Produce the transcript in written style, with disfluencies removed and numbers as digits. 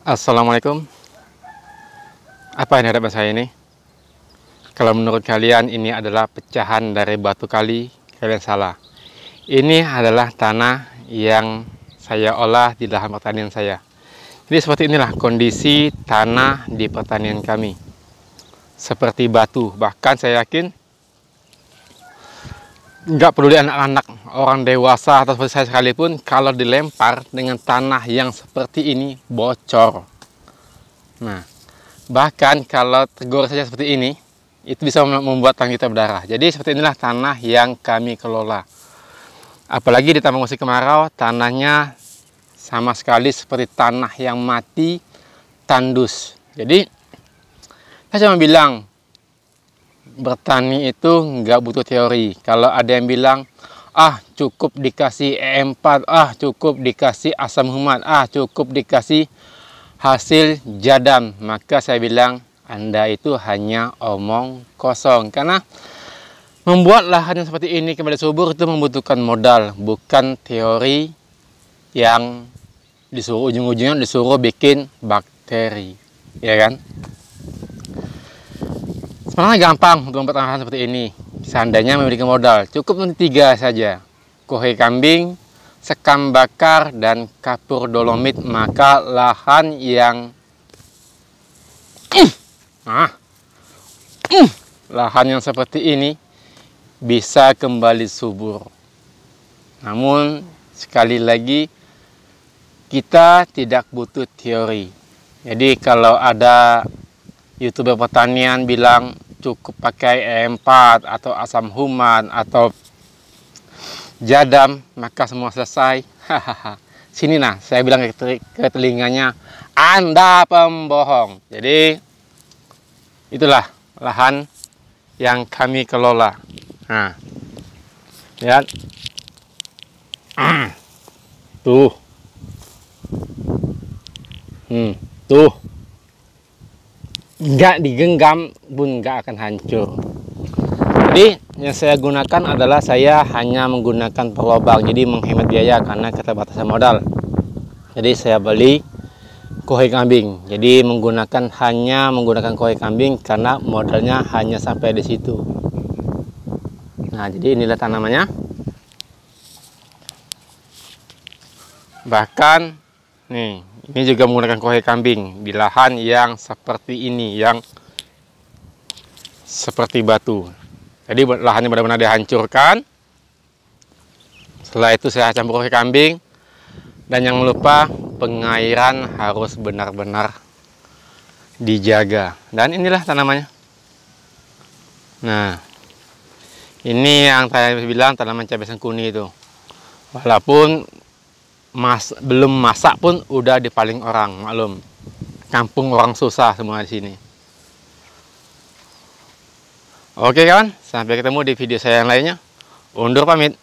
Assalamualaikum. Apa yang ada bahasa ini? Kalau menurut kalian ini adalah pecahan dari batu kali, kalian salah. Ini adalah tanah yang saya olah di lahan pertanian saya. Jadi seperti inilah kondisi tanah di pertanian kami. Seperti batu, bahkan saya yakin nggak peduli anak-anak, orang dewasa atau seperti saya sekalipun, kalau dilempar dengan tanah yang seperti ini bocor. Nah, bahkan kalau tergores saja seperti ini, itu bisa membuat tangan kita berdarah. Jadi seperti inilah tanah yang kami kelola. Apalagi ditambah musim kemarau, tanahnya sama sekali seperti tanah yang mati, tandus. Jadi saya cuma bilang, bertani itu nggak butuh teori. Kalau ada yang bilang, cukup dikasih E4, cukup dikasih asam humat, cukup dikasih hasil jadam, maka saya bilang Anda itu hanya omong kosong. Karena membuat lahan yang seperti ini kembali subur itu membutuhkan modal, bukan teori yang disuruh ujung-ujungnya disuruh bikin bakteri, ya kan? Sebenarnya gampang untuk membuat lahan seperti ini. Seandainya memiliki modal, cukup nanti 3 saja. Kohe kambing, sekam bakar, dan kapur dolomit, maka lahan yang lahan yang seperti ini bisa kembali subur. Namun sekali lagi kita tidak butuh teori. Jadi kalau ada YouTuber pertanian bilang cukup pakai E4 atau asam humat atau jadam maka semua selesai, sini nah saya bilang ke telinganya, Anda pembohong. Jadi itulah lahan yang kami kelola. Nah, lihat tuh, tuh, nggak digenggam pun nggak akan hancur. Jadi yang saya gunakan adalah saya hanya menggunakan pelobang, jadi menghemat biaya karena keterbatasan modal. Jadi saya beli kohe kambing, jadi hanya menggunakan kohe kambing karena modalnya hanya sampai di situ. Nah, jadi inilah tanamannya. Bahkan nih, ini juga menggunakan kohe kambing di lahan yang seperti ini, yang seperti batu. Jadi lahannya benar-benar dihancurkan. Setelah itu saya campur kohe kambing. Dan jangan lupa pengairan harus benar-benar dijaga. Dan inilah tanamannya. Nah, ini yang saya bilang tanaman cabai sengkuni itu. Walaupun belum masak pun udah dipaling orang, maklum. Kampung orang susah semua di sini. Oke kawan, sampai ketemu di video saya yang lainnya. Undur pamit.